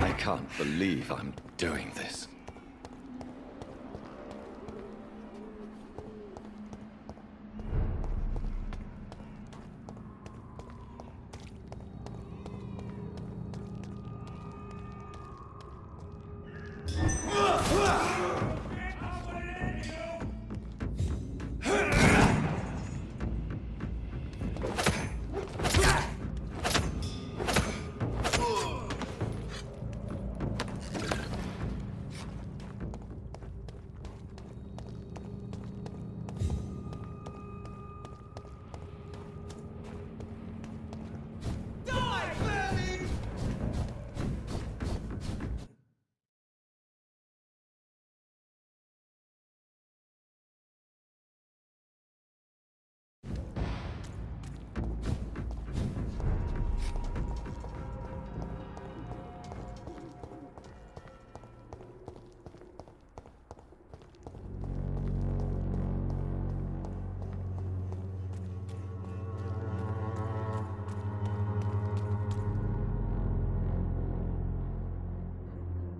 I can't believe I'm doing this.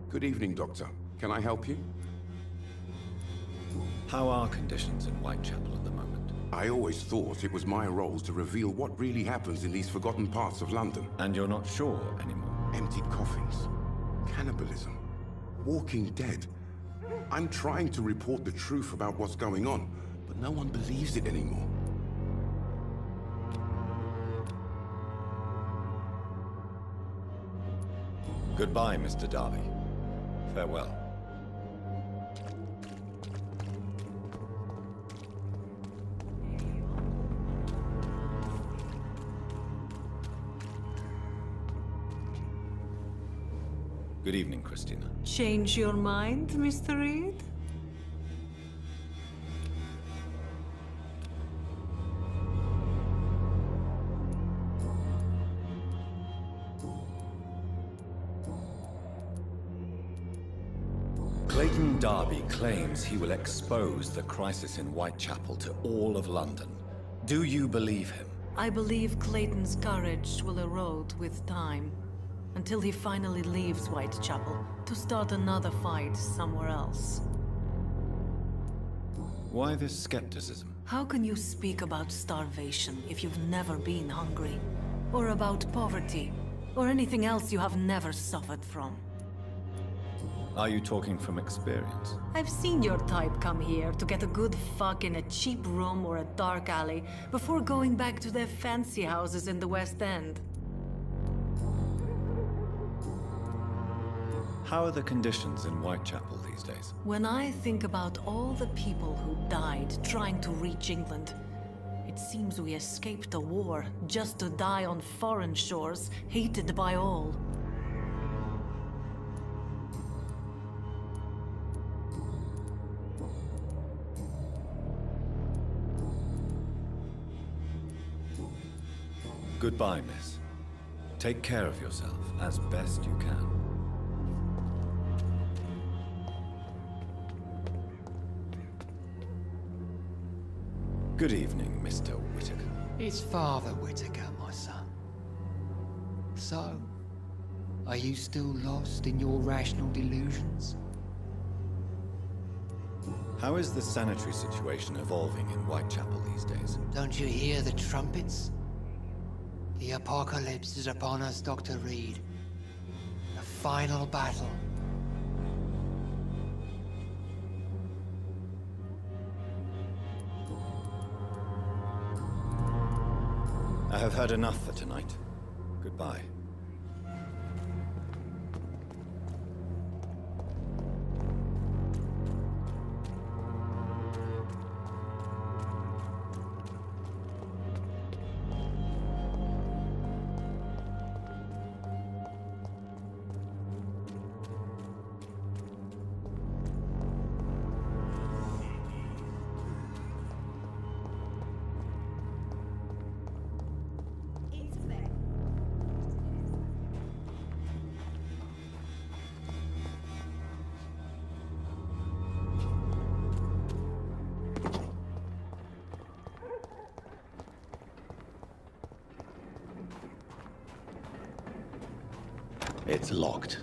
Good evening, Doctor. Can I help you? How are conditions in Whitechapel at the moment? I always thought it was my role to reveal what really happens in these forgotten parts of London. And you're not sure anymore? Emptied coffins, cannibalism, walking dead. I'm trying to report the truth about what's going on, but no one believes it anymore. Goodbye, Mr. Darby. Farewell. Good evening, Christina. Change your mind, Mr. Reed? Clayton Darby claims he will expose the crisis in Whitechapel to all of London. Do you believe him? I believe Clayton's courage will erode with time, until he finally leaves Whitechapel to start another fight somewhere else. Why this skepticism? How can you speak about starvation if you've never been hungry? Or about poverty? Or anything else you have never suffered from? Are you talking from experience? I've seen your type come here to get a good fuck in a cheap room or a dark alley before going back to their fancy houses in the West End. How are the conditions in Whitechapel these days? When I think about all the people who died trying to reach England, it seems we escaped a war just to die on foreign shores, hated by all. Goodbye, miss. Take care of yourself as best you can. Good evening, Mr. Whitaker. It's Father Whitaker, my son. So, are you still lost in your rational delusions? How is the sanitary situation evolving in Whitechapel these days? Don't you hear the trumpets? The apocalypse is upon us, Dr. Reed. The final battle. I have heard enough for tonight. Goodbye. It's locked.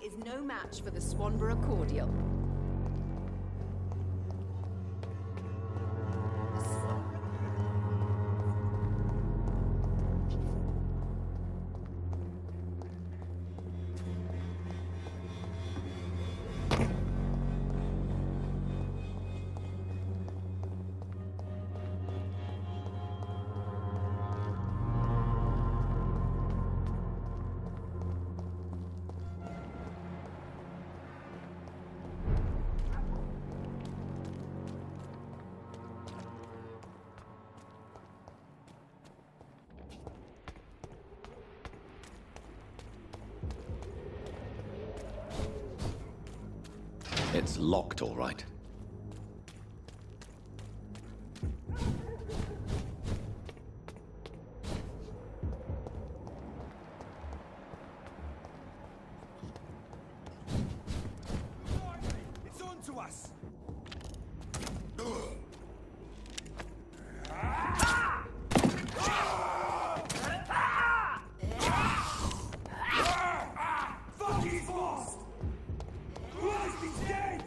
Is no match for the Swanborough cordial. It's locked, all right. It's on to us! Fuck, he's lost! Christ, he's dead!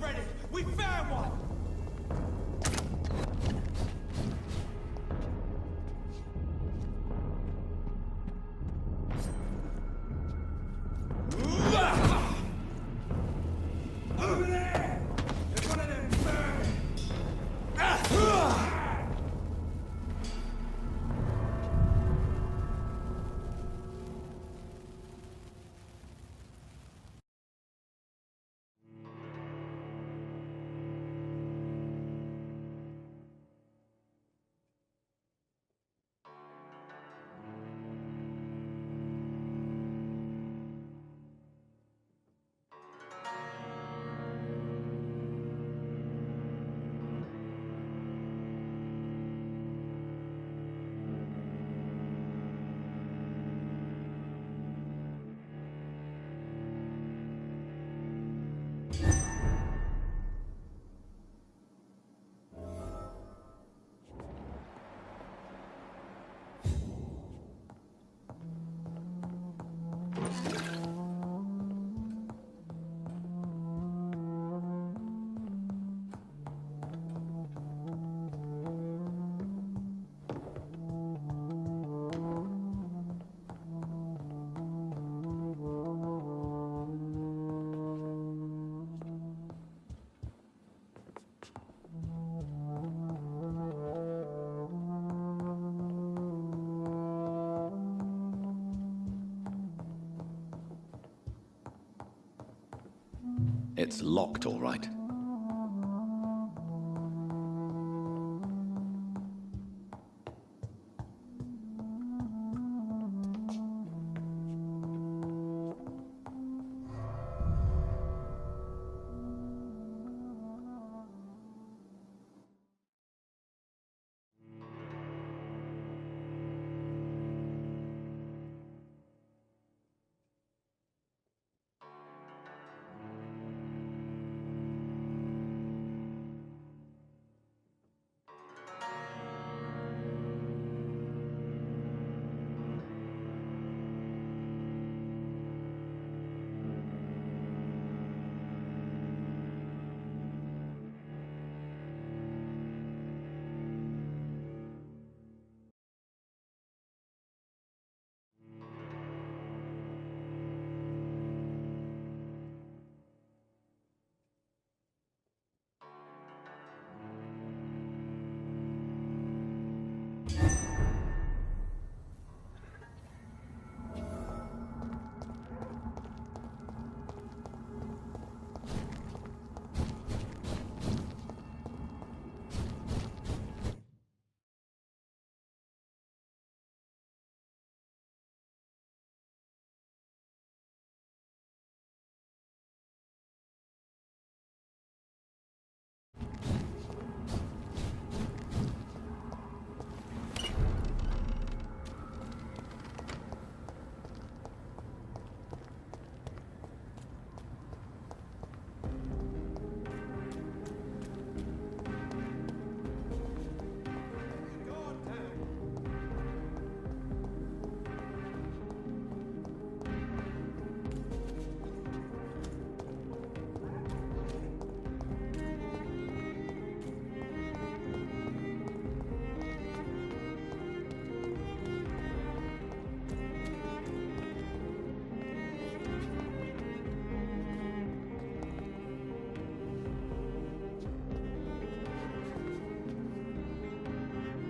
ready! We found one! Over there! There's one of them vermin! It's locked, all right.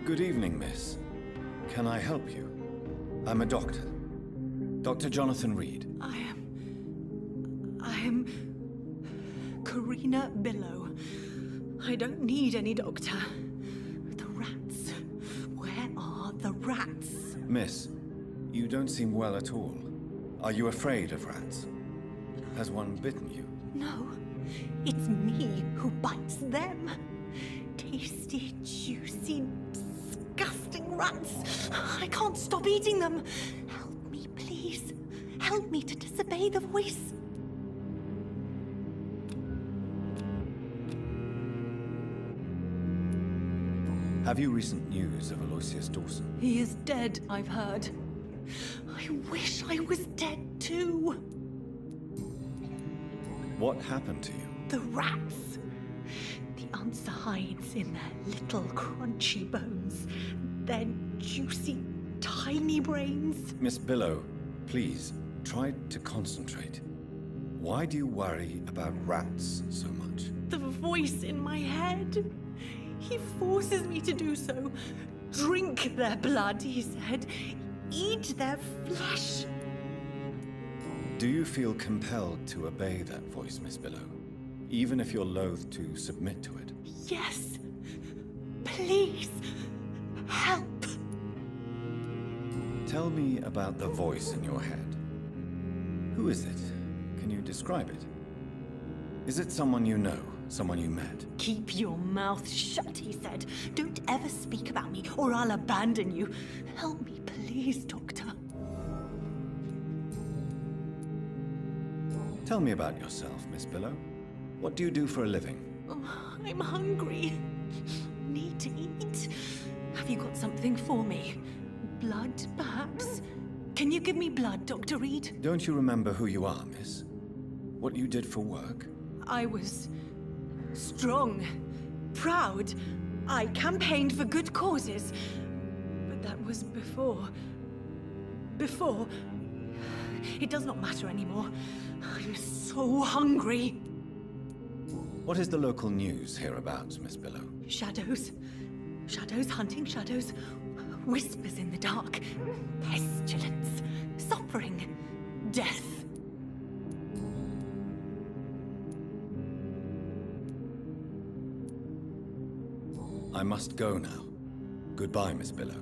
Good evening, miss. Can I help you? I'm a doctor. Dr. Jonathan Reed. I am Karina Billow. I don't need any doctor. The rats. Where are the rats? Miss, you don't seem well at all. Are you afraid of rats? Has one bitten you? No, it's me who bites them. Tasty, juicy, disgusting rats. I can't stop eating them. Help me, please. Help me to disobey the voice. Have you recent news of Aloysius Dawson? He is dead, I've heard. I wish I was dead too. What happened to you? The rats. The answer hides in their little crunchy bones, their juicy, tiny brains. Miss Billow, please, try to concentrate. Why do you worry about rats so much? The voice in my head. He forces me to do so. Drink their blood, he said. Eat their flesh. Do you feel compelled to obey that voice, Miss Billow? Even if you're loath to submit to it? Yes. Please. Help. Tell me about the voice in your head. Who is it? Can you describe it? Is it someone you know? Someone you met? Keep your mouth shut, he said. Don't ever speak about me, or I'll abandon you. Help me, please, Doctor. Tell me about yourself, Miss Billow. What do you do for a living? Oh, I'm hungry. Need to eat. Have you got something for me? Blood, perhaps? Can you give me blood, Dr. Reed? Don't you remember who you are, miss? What you did for work? I was strong, proud. I campaigned for good causes. But that was before. Before. It does not matter anymore. I'm so hungry. What is the local news hereabouts, Miss Billow? Shadows. Shadows hunting shadows. Whispers in the dark. Pestilence. Suffering. Death. I must go now. Goodbye, Miss Billow.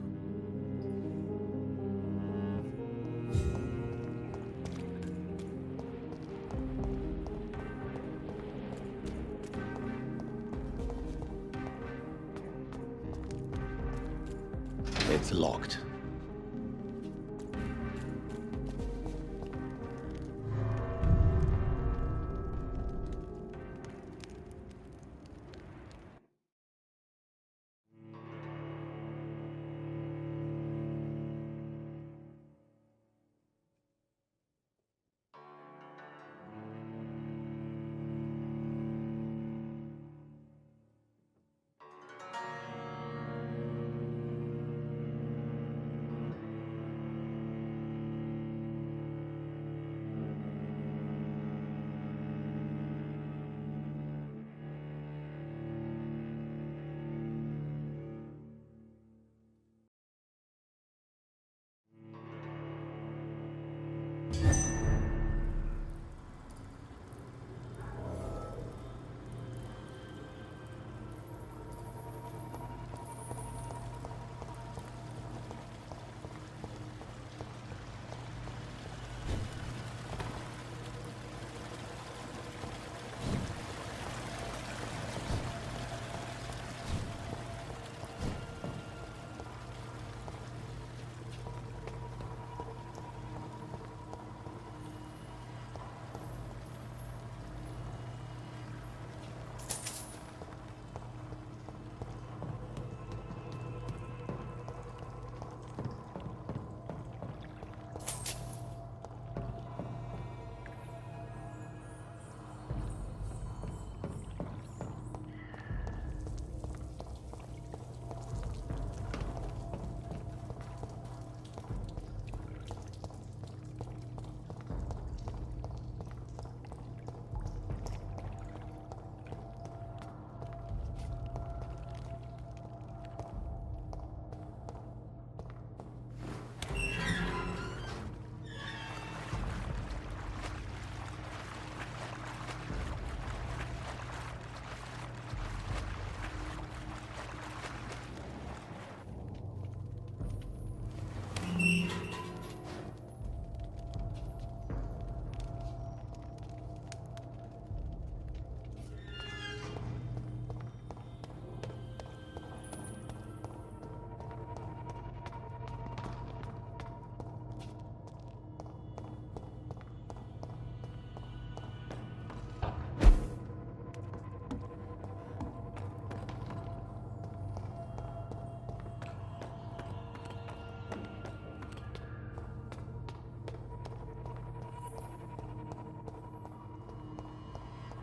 It's locked.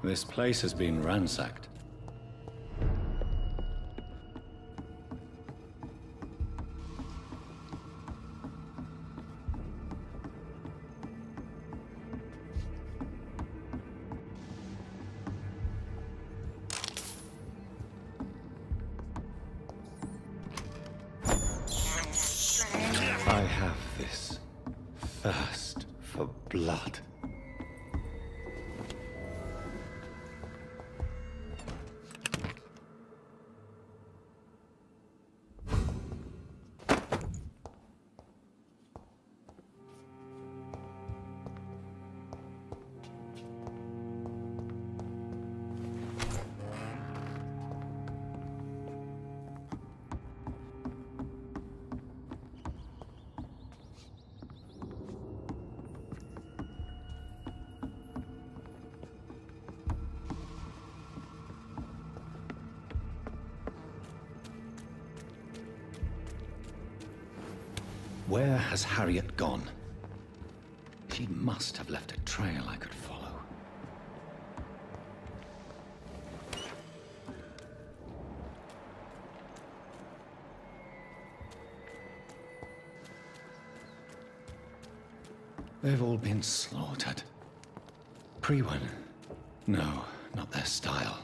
This place has been ransacked. I have this thirst for blood. Where has Harriet gone? She must have left a trail I could follow. They've all been slaughtered. Pre-one? No, not their style.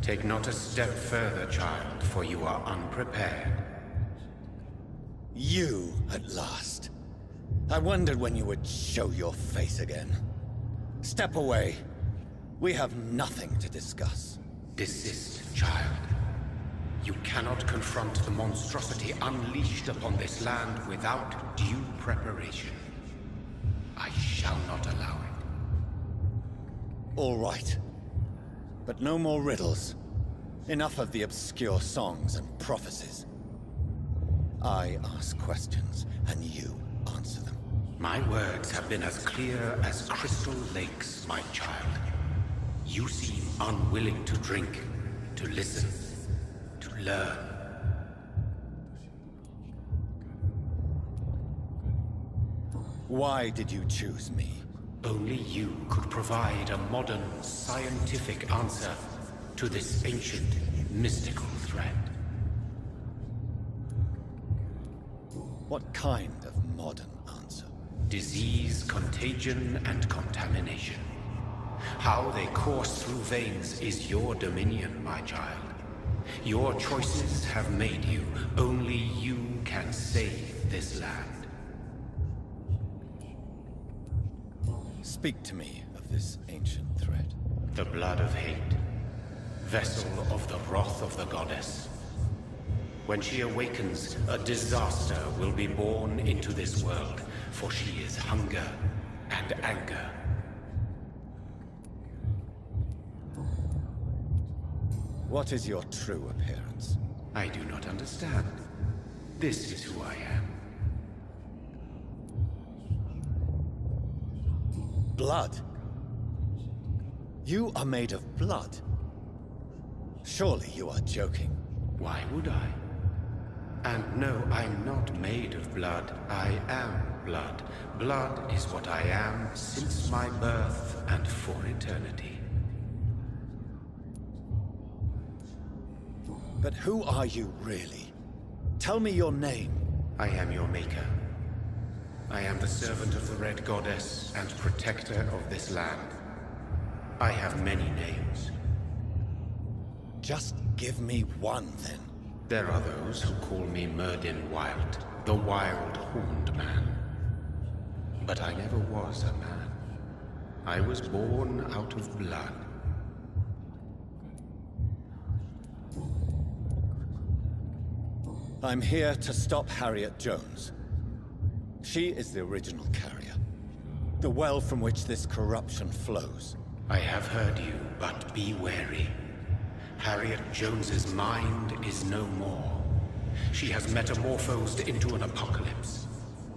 Take not a step further, child, for you are unprepared. You, at last. I wondered when you would show your face again. Step away. We have nothing to discuss. Desist, child. You cannot confront the monstrosity unleashed upon this land without due preparation. I shall not allow it. All right. But no more riddles. Enough of the obscure songs and prophecies. I ask questions, and you answer them. My words have been as clear as crystal lakes, my child. You seem unwilling to drink, to listen, to learn. Why did you choose me? Only you could provide a modern, scientific answer to this ancient, mystical threat. What kind of modern answer? Disease, contagion, and contamination. How they course through veins is your dominion, my child. Your choices have made you. Only you can save this land. Speak to me of this ancient threat. The blood of hate. Vessel of the wrath of the goddess. When she awakens, a disaster will be born into this world, for she is hunger and anger. What is your true appearance? I do not understand. This is who I am. Blood? You are made of blood? Surely you are joking. Why would I? And no, I'm not made of blood. I am blood. Blood is what I am since my birth and for eternity. But who are you really? Tell me your name. I am your maker. I am the servant of the Red Goddess and protector of this land. I have many names. Just give me one, then. There are those who call me Myrddin Wild, the Wild Horned Man. But I never was a man. I was born out of blood. I'm here to stop Harriet Jones. She is the original carrier. The well from which this corruption flows. I have heard you, but be wary. Harriet Jones's mind is no more. She has metamorphosed into an apocalypse.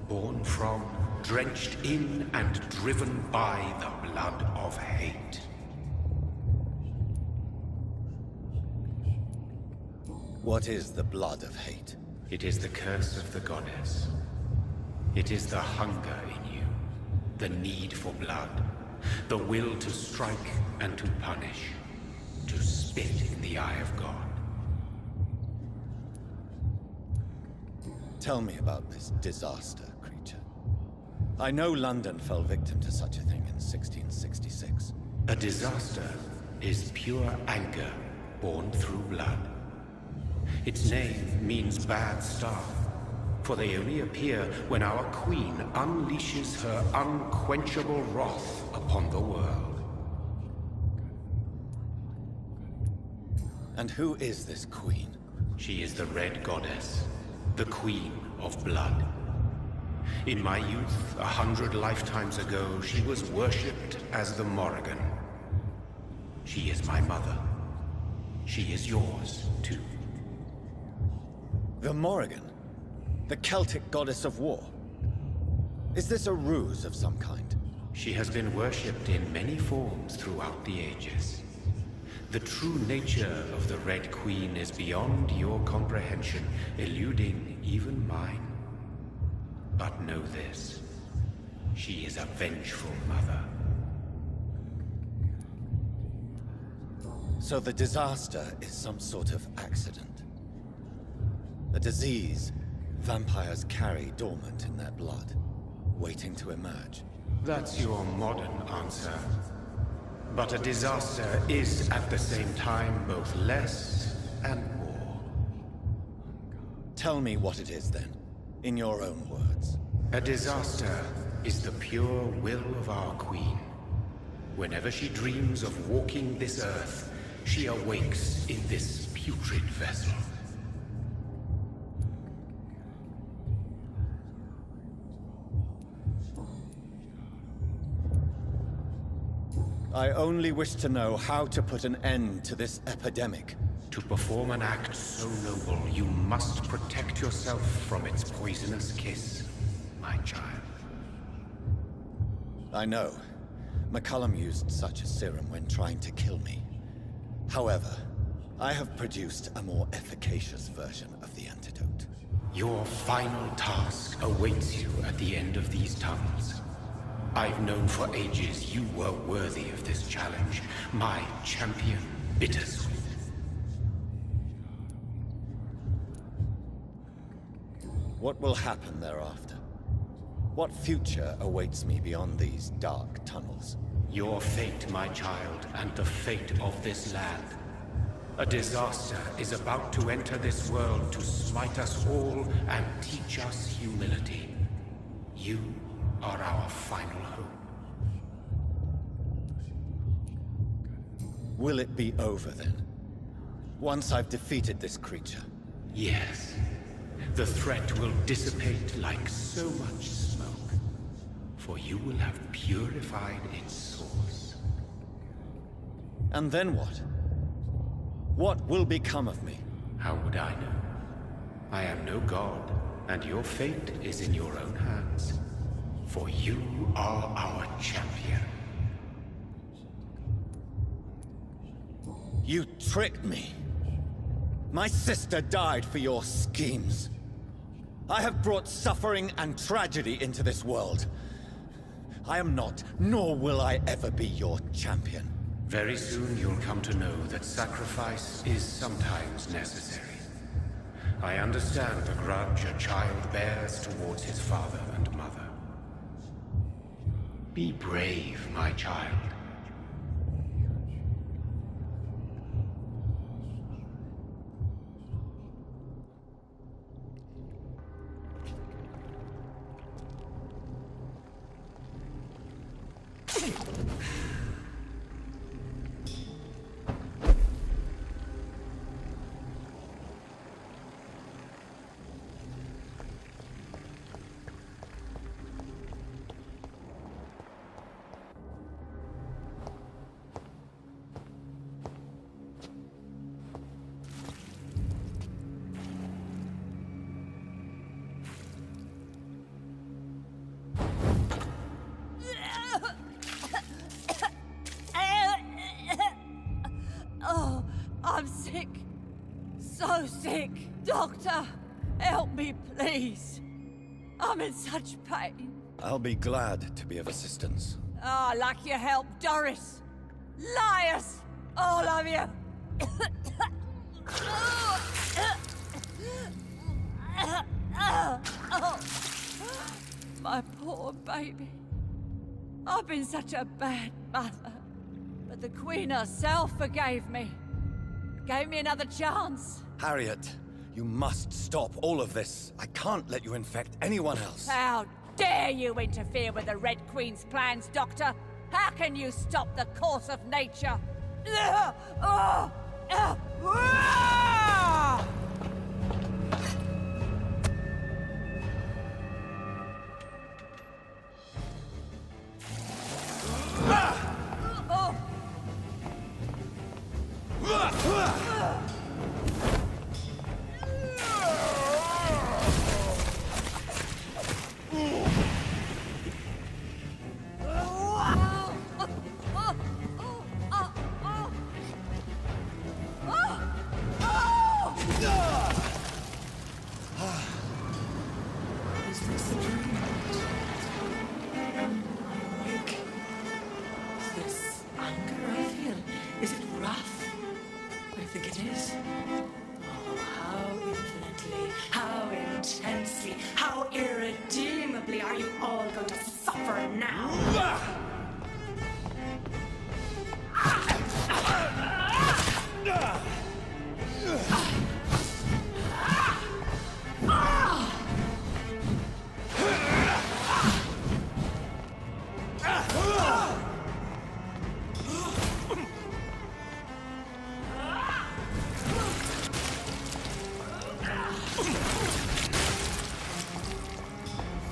Born from, drenched in, and driven by the blood of hate. What is the blood of hate? It is the curse of the goddess. It is the hunger in you, the need for blood, the will to strike and to punish, to spit in the eye of God. Tell me about this disaster, creature. I know London fell victim to such a thing in 1666. A disaster is pure anger born through blood. Its name means bad star, for they only appear when our queen unleashes her unquenchable wrath upon the world. And who is this queen? She is the Red Goddess, the Queen of Blood. In my youth, 100 lifetimes ago, she was worshipped as the Morrigan. She is my mother. She is yours, too. The Morrigan? The Celtic goddess of war? Is this a ruse of some kind? She has been worshipped in many forms throughout the ages. The true nature of the Red Queen is beyond your comprehension, eluding even mine. But know this. She is a vengeful mother. So the disaster is some sort of accident. A disease vampires carry dormant in their blood, waiting to emerge. That's your modern answer. But a disaster is at the same time both less and more. Tell me what it is then, in your own words. A disaster is the pure will of our queen. Whenever she dreams of walking this earth, she awakes in this putrid vessel. I only wish to know how to put an end to this epidemic. To perform an act so noble, you must protect yourself from its poisonous kiss, my child. I know. McCullum used such a serum when trying to kill me. However, I have produced a more efficacious version of the antidote. Your final task awaits you at the end of these tunnels. I've known for ages you were worthy of this challenge, my champion, Bittersweet. What will happen thereafter? What future awaits me beyond these dark tunnels? Your fate, my child, and the fate of this land. A disaster is about to enter this world to smite us all and teach us humility. You are our final hope. Will it be over then? Once I've defeated this creature? Yes. The threat will dissipate like so much smoke, for you will have purified its source. And then what? What will become of me? How would I know? I am no god, and your fate is in your own hands. For you are our champion. You tricked me. My sister died for your schemes. I have brought suffering and tragedy into this world. I am not, nor will I ever be your champion. Very soon you'll come to know that sacrifice is sometimes necessary. I understand the grudge a child bears towards his father and mother. Be brave, my child. I'm sick. So sick. Doctor, help me, please. I'm in such pain. I'll be glad to be of assistance. Ah, like your help, Doris. Liars! All of you! My poor baby. I've been such a bad mother. But the Queen herself forgave me. Gave me another chance. Harriet, you must stop all of this. I can't let you infect anyone else. How dare you interfere with the Red Queen's plans, Doctor? How can you stop the course of nature? Is this a dream? Awake. This anger I feel, is it wrath? I think it is. Oh, how infinitely, how intensely, how irredeemably are you all going to suffer now?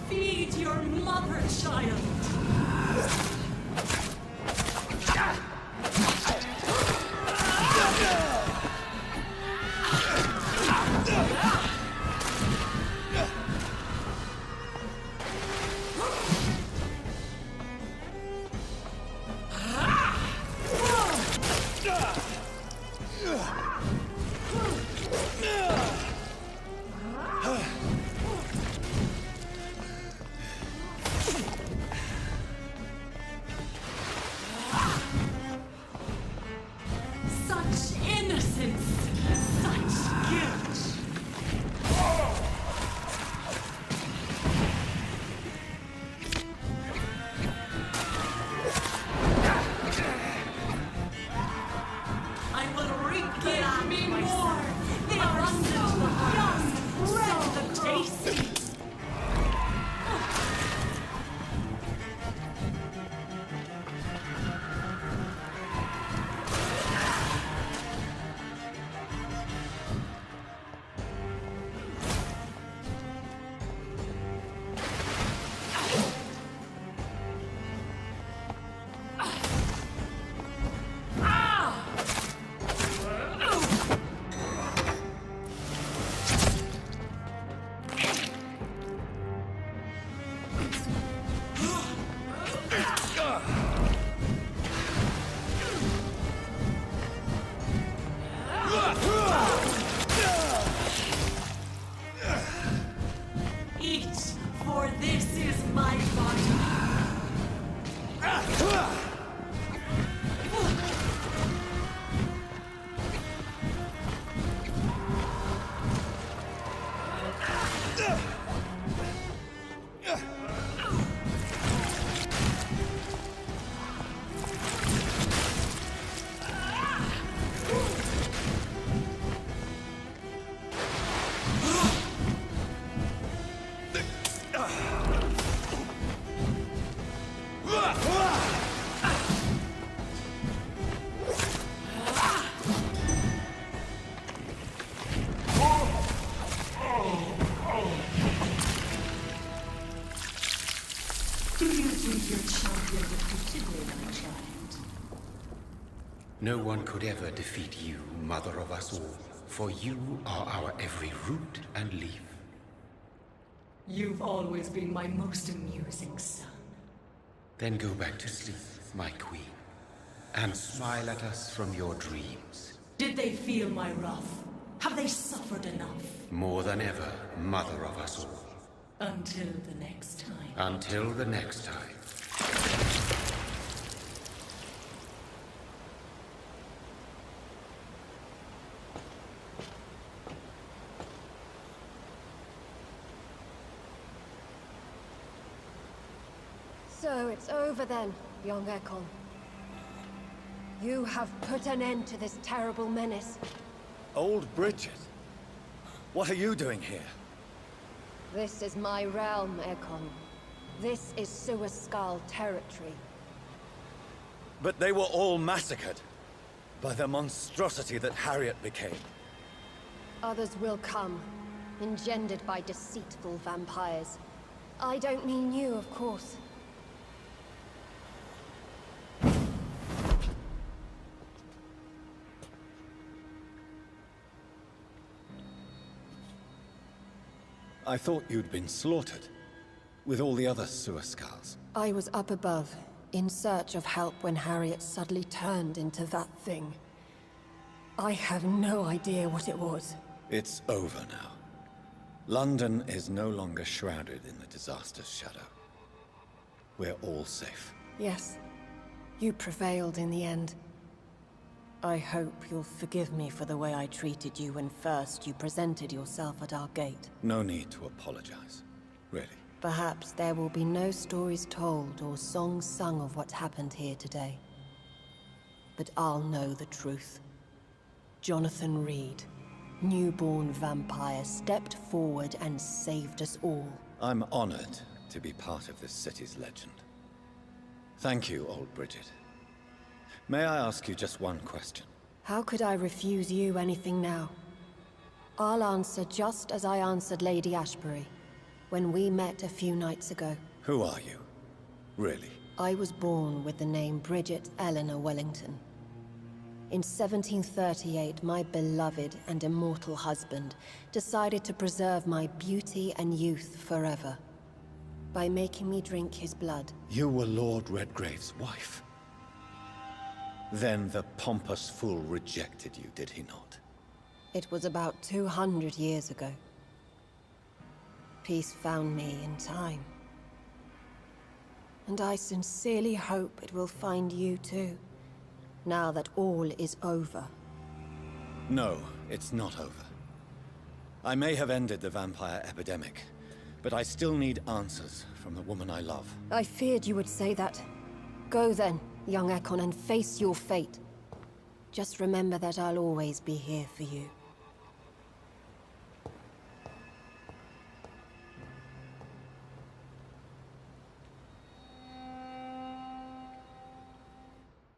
Feed your mother, child. Such innocence, such guilt. I will give me more. They are so young, so tasty. Eat, for this is my body. Do you think your champion would consider my child? No one could ever defeat you, mother of us all, for you are our every root and leaf. You've always been my most amusing son. Then go back to sleep, my queen, and smile at us from your dreams. Did they feel my wrath? Have they suffered enough? More than ever, mother of us all. Until the next time. Until the next time. So it's over then, young Ekon. You have put an end to this terrible menace. Old Bridget? What are you doing here? This is my realm, Ekon. This is Suascal territory. But they were all massacred by the monstrosity that Harriet became. Others will come, engendered by deceitful vampires. I don't mean you, of course. I thought you'd been slaughtered, with all the other Suascals. I was up above, in search of help when Harriet suddenly turned into that thing. I have no idea what it was. It's over now. London is no longer shrouded in the disaster's shadow. We're all safe. Yes, you prevailed in the end. I hope you'll forgive me for the way I treated you when first you presented yourself at our gate. No need to apologize, really. Perhaps there will be no stories told or songs sung of what happened here today. But I'll know the truth. Jonathan Reed, newborn vampire, stepped forward and saved us all. I'm honored to be part of this city's legend. Thank you, old Bridget. May I ask you just one question? How could I refuse you anything now? I'll answer just as I answered Lady Ashbury when we met a few nights ago. Who are you? Really? I was born with the name Bridget Eleanor Wellington. In 1738, my beloved and immortal husband decided to preserve my beauty and youth forever by making me drink his blood. You were Lord Redgrave's wife. Then the pompous fool rejected you, did he not? It was about 200 years ago. Peace found me in time. And I sincerely hope it will find you too, now that all is over. No, it's not over. I may have ended the vampire epidemic, but I still need answers from the woman I love. I feared you would say that. Go then, young Ekon, and face your fate. Just remember that I'll always be here for you.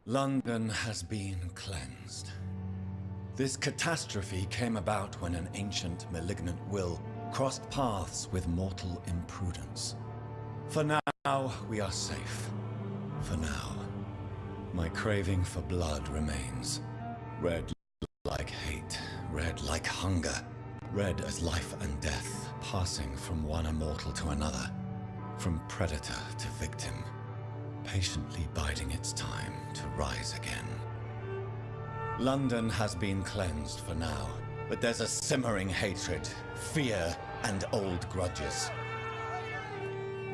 London has been cleansed. This catastrophe came about when an ancient, malignant will crossed paths with mortal imprudence. For now, we are safe. For now. My craving for blood remains. Red like hate, red like hunger. Red as life and death, passing from one immortal to another. From predator to victim. Patiently biding its time to rise again. London has been cleansed for now, but there's a simmering hatred, fear, and old grudges.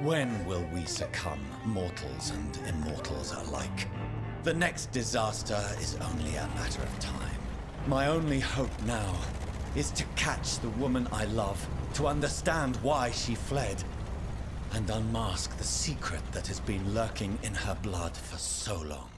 When will we succumb, mortals and immortals alike? The next disaster is only a matter of time. My only hope now is to catch the woman I love, to understand why she fled, and unmask the secret that has been lurking in her blood for so long.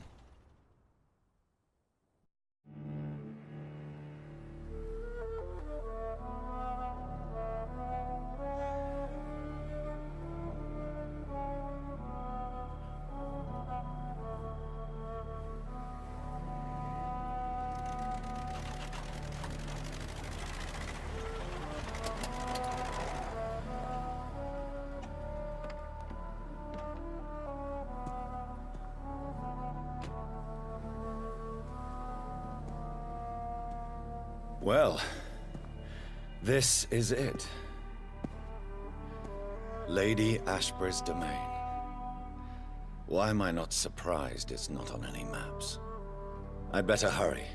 Well, this is it. Lady Ashbury's domain. Why am I not surprised it's not on any maps? I'd better hurry.